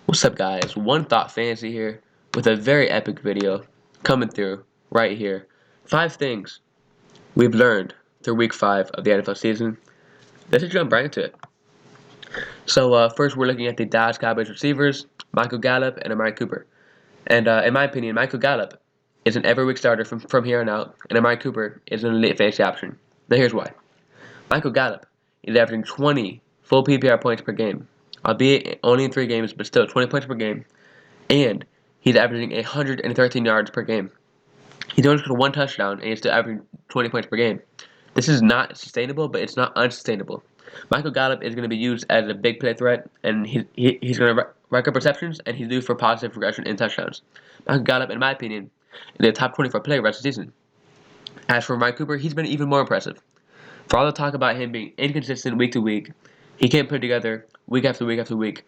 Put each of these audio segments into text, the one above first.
What's up, guys? One Thought Fantasy here with a very epic video coming through right here. 5 things we've learned through week 5 of the NFL season. Let's just jump right into it. So, first we're looking at the Dallas Cowboys receivers, Michael Gallup and Amari Cooper. And in my opinion, Michael Gallup is an every week starter from here on out, and Amari Cooper is an elite fantasy option. Now, here's why. Michael Gallup is averaging 20 full PPR points per game, albeit only in 3 games, but still 20 points per game. And he's averaging 113 yards per game. He's only scored 1 touchdown, and he's still averaging 20 points per game. This is not sustainable, but it's not unsustainable. Michael Gallup is going to be used as a big play threat, and he's going to rack up receptions, and he's due for positive regression in touchdowns. Michael Gallup, in my opinion, is a top 24 player rest of the season. As for Amari Cooper, he's been even more impressive. For all the talk about him being inconsistent week to week, he can't put it together week after week after week.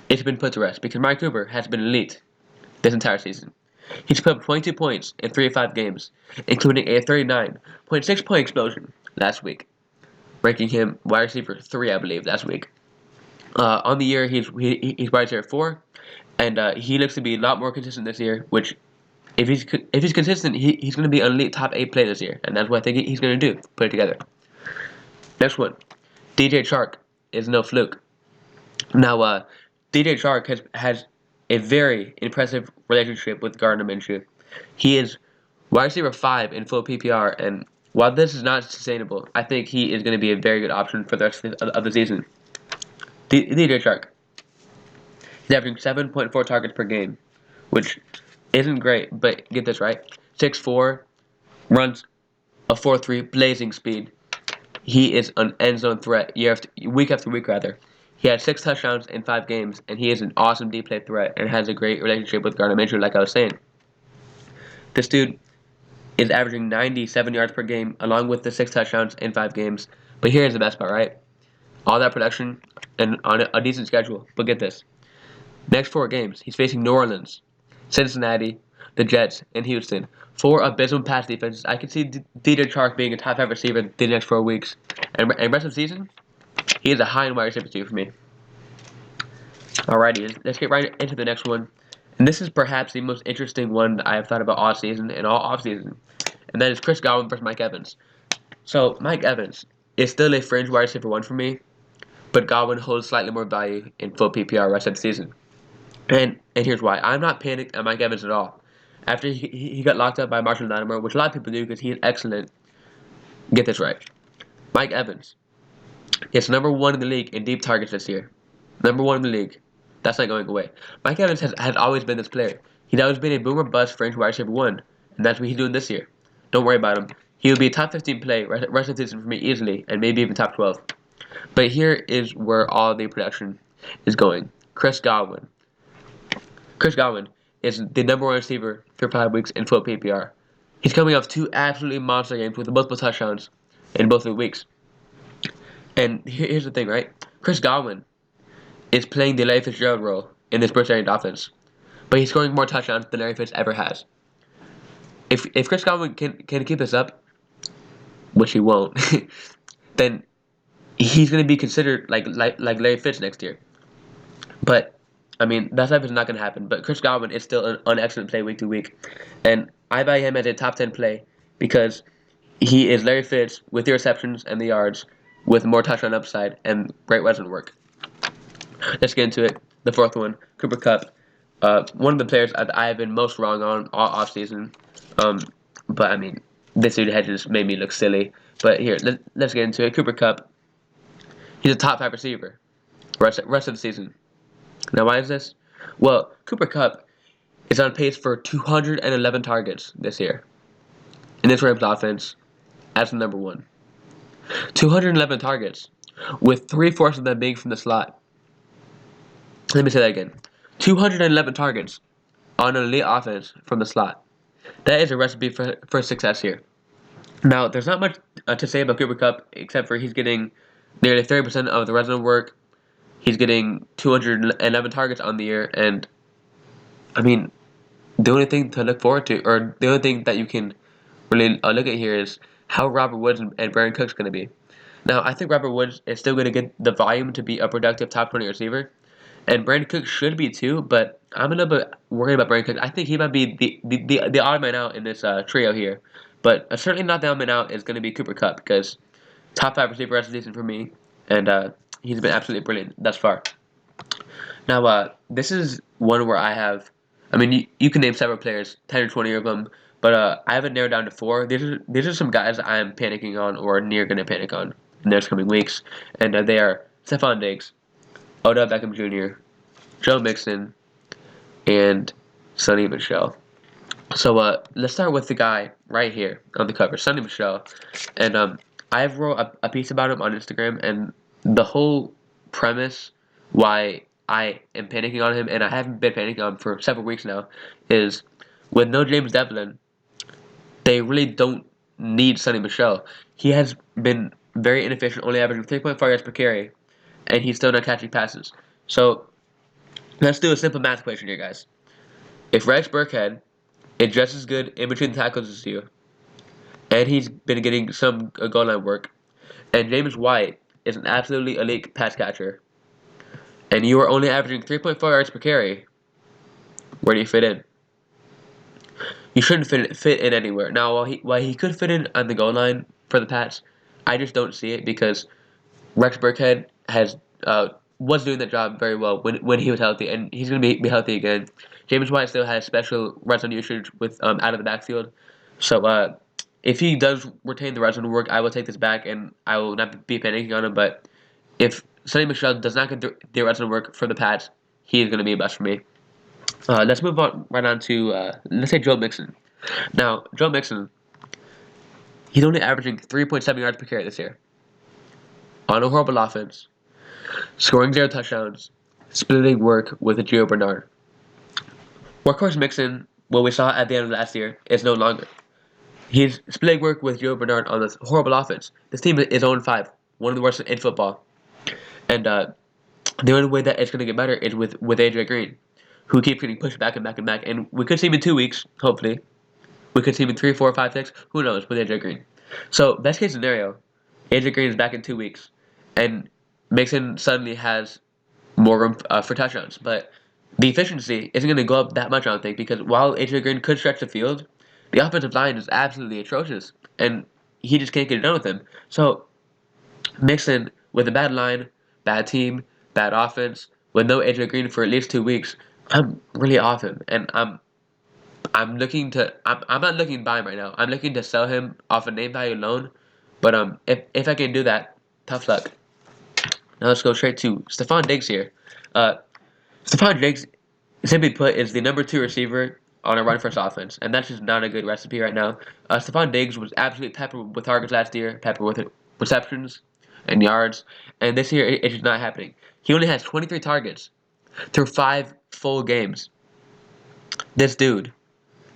It's been put to rest because Amari Cooper has been elite this entire season. He's put up 22 points in 3 of 5 games, including a 39.6 point explosion last week, ranking him wide receiver 3, I believe, last week. On the year, he's wide receiver 4, and he looks to be a lot more consistent this year. Which, if he's consistent, he's going to be an elite top 8 player this year, and that's what I think he's going to do. Put it together. Next one, DJ Chark is no fluke. Now, DJ Chark has a very impressive relationship with Gardner Minshew. He is wide receiver 5 in full PPR, and while this is not sustainable, I think he is going to be a very good option for the rest of the season. DJ Chark. He's averaging 7.4 targets per game, which isn't great, but get this right. 6'4", runs a 4.3 blazing speed. He is an end zone threat week after week, rather. He had 6 touchdowns in 5 games, and he is an awesome deep play threat and has a great relationship with Gardner Minshew, like I was saying. This dude is averaging 97 yards per game, along with the 6 touchdowns in 5 games. But here's the best part, right? All that production and on a decent schedule. But get this. Next 4 games, he's facing New Orleans, Cincinnati, the Jets, and Houston. 4 abysmal pass defenses. I can see DJ Chark being a top 5 receiver the next 4 weeks. And rest of the season, he is a high-end wide receiver 2 for me. Alrighty, let's get right into the next one. And this is perhaps the most interesting one I have thought about all season and all offseason. And that is Chris Godwin versus Mike Evans. So, Mike Evans is still a fringe wide receiver 1 for me, but Godwin holds slightly more value in full PPR rest of the season. And here's why. I'm not panicked at Mike Evans at all. After he got locked up by Marshall Lattimore, which a lot of people do because he is excellent. Get this right. Mike Evans is number 1 in the league in deep targets this year. Number 1 in the league. That's not going away. Mike Evans has always been this player. He's always been a boomer bust fringe wide receiver 1, and that's what he's doing this year. Don't worry about him. He will be a top 15 play rest of the season for me easily, and maybe even top 12. But here is where all the production is going. Chris Godwin. Chris Godwin is the number 1 receiver for 5 weeks in full PPR. He's coming off 2 absolutely monster games with multiple touchdowns in both of the weeks. And here's the thing, right? Chris Godwin is playing the Larry Fitzgerald role in this Bruce-Arians offense, but he's scoring more touchdowns than Larry Fitz ever has. If Chris Godwin can keep this up, which he won't, then he's going to be considered like Larry Fitz next year. But I mean, that stuff is not going to happen. But Chris Godwin is still an excellent play week to week, and I buy him as a top 10 play because he is Larry Fitz with the receptions and the yards, with more touchdown upside and great red work. Let's get into it. The 4th one, Cooper Kupp. One of the players I have been most wrong on all offseason. But I mean, this dude had just made me look silly. But here, let's get into it. Cooper Kupp. He's a top 5 receiver rest of the season. Now, why is this? Well, Cooper Kupp is on pace for 211 targets this year in this Rams offense as the number 1. 211 targets, with 3/4 of them being from the slot. Let me say that again. 211 targets on an elite offense from the slot. That is a recipe for success here. Now, there's not much to say about Cooper Kupp except for he's getting nearly 30% of the red zone work. He's getting 211 targets on the year, and I mean, the only thing to look forward to, or the only thing that you can really look at here is how Robert Woods and Brandon Cook's going to be. Now, I think Robert Woods is still going to get the volume to be a productive top 20 receiver, And Brandon Cook should be too, but I'm a little bit worried about Brandon Cook. I think he might be the odd man out in this trio here. But certainly not the odd man out is going to be Cooper Kupp because top 5 receiver rest of the season for me, and he's been absolutely brilliant thus far. Now, this is one where I have, I mean, you can name several players, 10 or 20 of them, but I have it narrowed down to 4. These are some guys I am panicking on or near going to panic on in the next coming weeks, and they are Stefon Diggs, Odell Beckham Jr., Joe Mixon, and Sonny Michel. So let's start with the guy right here on the cover, Sonny Michel, and I've wrote a piece about him on Instagram, and the whole premise why I am panicking on him, and I haven't been panicking on him for several weeks now, is with no James Devlin, they really don't need Sonny Michel. He has been very inefficient, only averaging 3.5 yards per carry, and he's still not catching passes. So let's do a simple math equation here, guys. If Rex Burkhead is just as good in between the tackles as you, and he's been getting some goal line work, and James White is an absolutely elite pass catcher, and you are only averaging 3.4 yards per carry, where do you fit in? You shouldn't fit in anywhere. Now, while he could fit in on the goal line for the Pats, I just don't see it because Rex Burkhead was doing that job very well when he was healthy, and he's going to be healthy again. James White still has special red zone usage with out of the backfield, so if he does retain the red zone work, I will take this back and I will not be panicking on him. But if Sonny Michel does not get the red zone work for the Pats, he is going to be a bust for me. Let's move on to let's say Joe Mixon. Now, Joe Mixon, he's only averaging 3.7 yards per carry this year on a horrible offense, scoring 0 touchdowns, splitting work with Gio Bernard. Workhorse Mixon, what we saw at the end of last year, is no longer. He's splitting work with Gio Bernard on this horrible offense. This team is 0-5, one of the worst in football. And the only way that it's going to get better is with AJ Green, who keeps getting pushed back and back and back. And we could see him in 2 weeks, hopefully. We could see him in 3, 4, 5, 6. Who knows with AJ Green. So, best case scenario, AJ Green is back in 2 weeks. And Mixon suddenly has more room for touchdowns. But the efficiency isn't going to go up that much, I don't think, because while AJ Green could stretch the field, the offensive line is absolutely atrocious. And he just can't get it done with him. So, Mixon, with a bad line, bad team, bad offense, with no AJ Green for at least 2 weeks, I'm really off him. And I'm looking to I'm not looking to buy him right now. I'm looking to sell him off a name value alone. But if I can do that, tough luck. Now let's go straight to Stefon Diggs here. Stefon Diggs, simply put, is the number 2 receiver on a run first offense, and that's just not a good recipe right now. Stefon Diggs was absolutely peppered with targets last year, peppered with receptions and yards, and this year it's just not happening. He only has 23 targets through 5 full games. This dude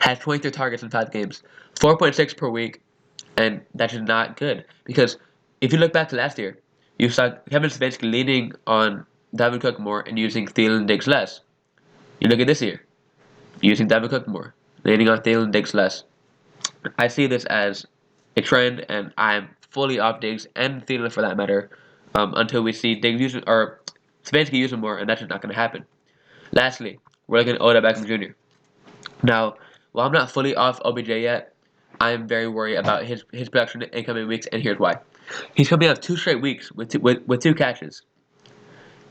has 23 targets in 5 games, 4.6 per week, and that's just not good. Because if you look back to last year, you saw Kevin Stefanski leaning on Dalvin Cook more and using Thielen Diggs less. You look at this year, using Dalvin Cook more, leaning on Thielen Diggs less. I see this as a trend, and I'm fully off Diggs and Thielen for that matter until we see Diggs use or Stefanski use him more, and that's just not going to happen. Lastly, we're looking at Odell Beckham Jr. Now, while I'm not fully off OBJ yet, I am very worried about his production in coming weeks, and here's why. He's coming off 2 straight weeks with 2 catches.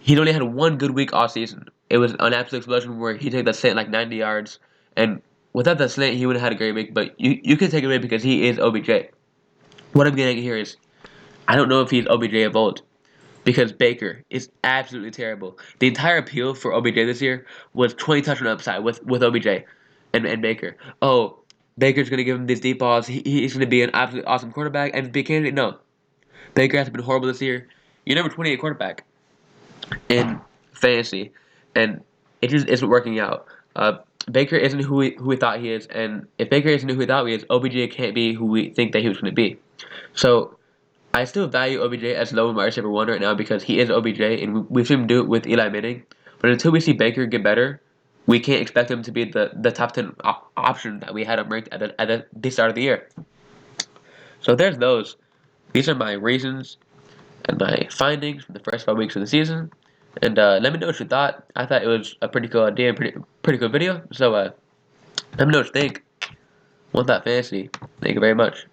He'd only had 1 good week all season. It was an absolute explosion where he took that slant like 90 yards, and without that slant, he would have had a great week, but you can take it away because he is OBJ. What I'm getting at here is, I don't know if he's OBJ of old, because Baker is absolutely terrible. The entire appeal for OBJ this year was 20 touchdown upside with OBJ and Baker. Oh, Baker's going to give him these deep balls. He's going to be an absolutely awesome quarterback. And be candidate, no. Baker has been horrible this year. You're number 28 quarterback in fantasy, and it just isn't working out. Baker isn't who we thought he is, and if Baker isn't who we thought he is, OBJ can't be who we think that he was going to be. So I still value OBJ as low wide receiver 1 right now because he is OBJ, and we've seen him do it with Eli Manning. But until we see Baker get better, we can't expect him to be the top 10 option that we had him ranked at the start of the year. So there's those. These are my reasons and my findings from the first 5 weeks of the season. And let me know what you thought. I thought it was a pretty cool idea and pretty cool video. So let me know what you think. Want That Fantasy. Thank you very much.